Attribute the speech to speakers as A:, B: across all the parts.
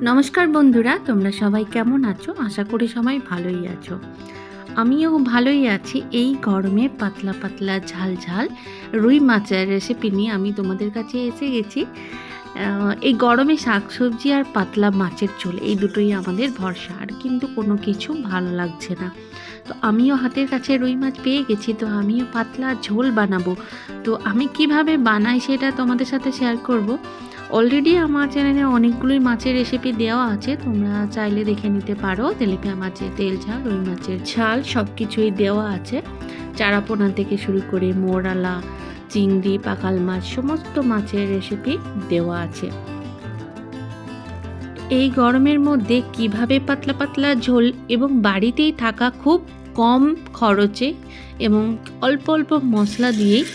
A: নমস্কার বন্ধুরা, তোমরা সবাই কেমন আছো? আশা করি সবাই ভালোই আছো। আমিও ভালোই আছি। এই গরমে পাতলা পাতলা ঝাল ঝাল রুই মাছের রেসিপি নিয়ে আমি তোমাদের কাছে এসে গেছি। এই গরমে শাকসবজি আর পাতলা মাছের ঝোল, এই দুটোই আমাদের ভরসা। আর কিন্তু কোনো কিছু ভালো লাগছে না। তো আমিও হাতের কাছে রুই মাছ পেয়ে গেছি, তো আমিও পাতলা ঝোল বানাবো। তো আমি কিভাবে বানাই সেটা তোমাদের সাথে শেয়ার করব। অলরেডি আমার চ্যানেলে অনেকগুলোই মাছের রেসিপি দেওয়া আছে, তোমরা চাইলে দেখে নিতে পারো। তেলাপিয়া মাছের তেল ঝাল, রুই মাছের ঝাল সব কিছুই দেওয়া আছে। চারাপোনা থেকে শুরু করে মোরালা, চিংড়ি, পাকাল মাছ, সমস্ত মাছের রেসিপি দেওয়া আছে। এই গরমের মধ্যে কিভাবে পাতলা পাতলা ঝোল এবং বাড়িতেই থাকা খুব কম খরচে এবং অল্প অল্প মশলা দিয়েই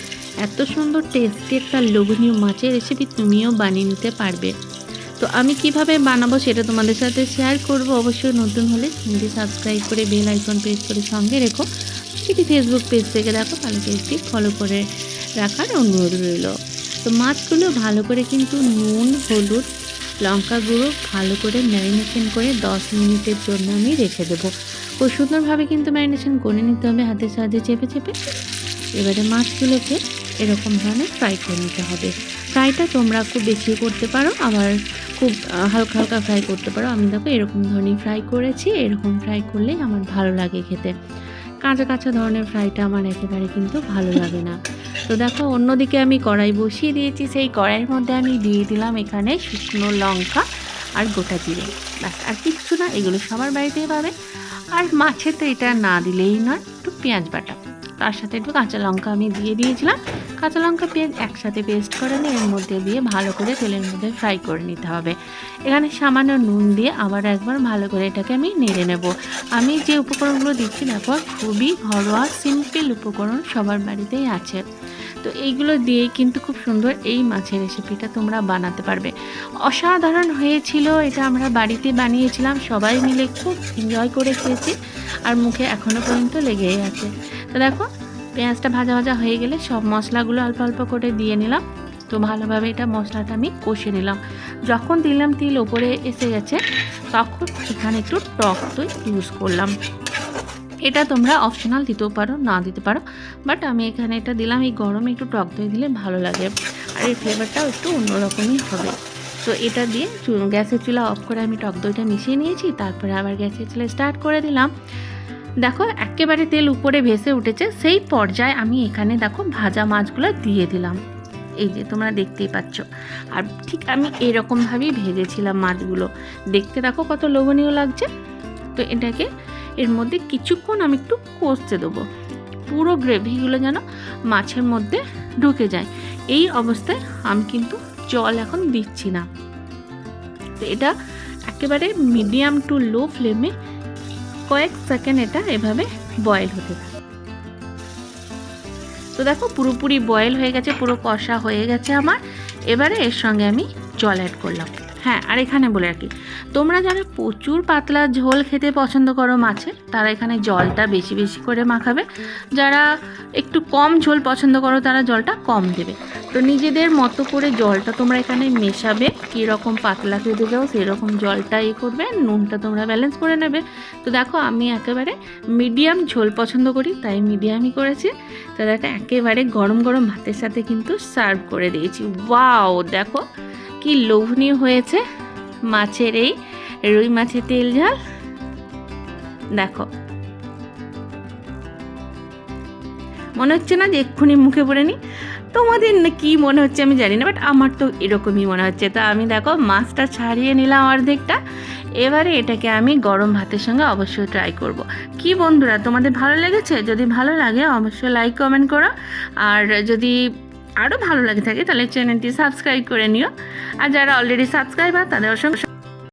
A: এত সুন্দর টেস্টি একটা লোভনীয় মাছের রেসিপি তুমিও বানিয়ে নিতে পারবে। তো আমি কিভাবে বানাবো সেটা তোমাদের সাথে শেয়ার করব। অবশ্যই নতুন হলে চ্যানেলটি সাবস্ক্রাইব করে বেল আইকন প্রেস করে সঙ্গে রেখো। যদি ফেসবুক পেজ থেকে দেখো তাহলে পেজটি ফলো করে রাখার অনুরোধ রইল। তো মাছগুলো ভালো করে কিন্তু নুন, হলুদ, লঙ্কা গুঁড়ো ভালো করে ম্যারিনেশন করে 10 মিনিটের জন্য আমি রেখে দেবো। খুব সুন্দরভাবে কিন্তু ম্যারিনেশন করে নিতে হবে হাতের সাহায্যে চেপে চেপে। এবারে মাছগুলোকে এরকম ধরনের ফ্রাই করে নিতে হবে। ফ্রাইটা তোমরা খুব বেশি করতে পারো, আবার খুব হালকা হালকা ফ্রাই করতে পারো। আমি দেখো এরকম ধরনের ফ্রাই করেছি। এরকম ফ্রাই করলেই আমার ভালো লাগে খেতে। কাঁচা কাঁচা ধরনের ফ্রাইটা আমার একেবারে কিন্তু ভালো লাগে না। তো দেখো অন্যদিকে আমি কড়াই বসিয়ে দিয়েছি। সেই কড়াইয়ের মধ্যে আমি দিয়ে দিলাম এখানে শুকনো লঙ্কা আর গোটা জিরে। ব্যাস, আর কিচ্ছু না, এগুলো সবার বাড়িতেই পাবে। আর মাছে তো এটা না দিলেই নয়, একটু পেঁয়াজ বাটা, তার সাথে একটু কাঁচা লঙ্কা আমি দিয়ে দিয়েছিলাম। কাঁচা লঙ্কা পেঁয়াজ একসাথে পেস্ট করে নিয়ে এর মধ্যে দিয়ে ভালো করে তেলের মধ্যে ফ্রাই করে নিতে হবে। এখানে সামান্য নুন দিয়ে আবার একবার ভালো করে এটাকে আমি নেড়ে নেব। আমি যে উপকরণগুলো দিচ্ছি দেখো খুবই ঘরোয়া সিম্পল উপকরণ, সবার বাড়িতেই আছে। তো এইগুলো দিয়ে কিন্তু খুব সুন্দর এই মাছের রেসিপিটা তোমরা বানাতে পারবে। অসাধারণ হয়েছিল। এটা আমরা বাড়িতে বানিয়েছিলাম, সবাই মিলে খুব এনজয় করে খেয়েছি, আর মুখে এখনও পর্যন্ত লেগেই আছে। তো দেখো পেঁয়াজটা ভাজা ভাজা হয়ে গেলে সব মশলাগুলো অল্প অল্প করে দিয়ে নিলাম। তো ভালোভাবে এটা মশলাটা আমি কষে নিলাম। যখন দিলাম তিল ওপরে এসে গেছে, তখন এখানে একটু টক দই ইউজ করলাম। এটা তোমরা অপশনাল দিতেও পারো, না দিতে পারো, বাট আমি এখানে এটা দিলাম। এই গরমে একটু টক দই দিলে ভালো লাগে, আর এই ফ্লেভারটাও একটু অন্যরকমই হবে। তো এটা দিয়ে গ্যাসের চুলা অফ করে আমি টক দইটা মিশিয়ে নিয়েছি। তারপরে আবার গ্যাসের চুলা স্টার্ট করে দিলাম। দেখো একেবারে তেল উপরে ভেসে উঠেছে। সেই পর্যায়ে আমি এখানে দেখো ভাজা মাছগুলো দিয়ে দিলাম। এই যে তোমরা দেখতেই পাচ্ছ। আর ঠিক আমি এরকমভাবেই ভেজেছিলাম মাছগুলো। দেখতে দেখো কত লোভনীয় লাগছে। তো এটাকে এর মধ্যে কিছুক্ষণ আমি একটু কষতে দেবো, পুরো গ্রেভিগুলো যেন মাছের মধ্যে ঢুকে যায়। এই অবস্থায় আমি কিন্তু জল এখন দিচ্ছি না। তো এটা একেবারে মিডিয়াম টু লো ফ্লেমে কয়েক সেকেন্ড এটা এভাবে বয়েল হতে থাকে। তো দেখো পুরোপুরি বয়েল হয়ে গেছে, পুরো কষা হয়ে গেছে আমার। এবারে এর সঙ্গে আমি জল অ্যাড করলাম। হ্যাঁ, আর এখানে বলে রাখি, তোমরা যারা প্রচুর পাতলা ঝোল খেতে পছন্দ করো মাছের, তারা এখানে জলটা বেশি বেশি করে মাখাবে। যারা একটু কম ঝোল পছন্দ করো তারা জলটা কম দেবে। তো নিজেদের মতো করে জলটা তোমরা এখানে মেশাবে। কীরকম পাতলা খেতে যাও সেরকম জলটা করবে, নুনটা তোমরা ব্যালেন্স করে নেবে। তো দেখো আমি একেবারে মিডিয়াম ঝোল পছন্দ করি, তাই মিডিয়ামই করেছি। তো দেখো একেবারে গরম গরম ভাতের সাথে কিন্তু সার্ভ করে দিয়েছি। ওয়াও, দেখো কি লোভনীয় হয়েছে মাছের এই রুই মাছের তেল ঝাল। দেখো মনে হচ্ছে না যে এক্ষুনি মুখে পড়ে নি? তোমাদের কি মনে হচ্ছে আমি জানি না, বাট আমার তো এরকমই মনে হচ্ছে। তা আমি দেখো মাছটা ছাড়িয়ে নিলাম অর্ধেকটা। এবারে এটাকে আমি গরম ভাতের সঙ্গে অবশ্যই ট্রাই করব। কি বন্ধুরা, তোমাদের ভালো লেগেছে? যদি ভালো লাগে অবশ্যই লাইক কমেন্ট করো, আর যদি আরও ভালো লাগে থাকে তাহলে চ্যানেলটি সাবস্ক্রাইব করে নিও। আর যারা অলরেডি সাবস্ক্রাইবার তাদের অসংখ্য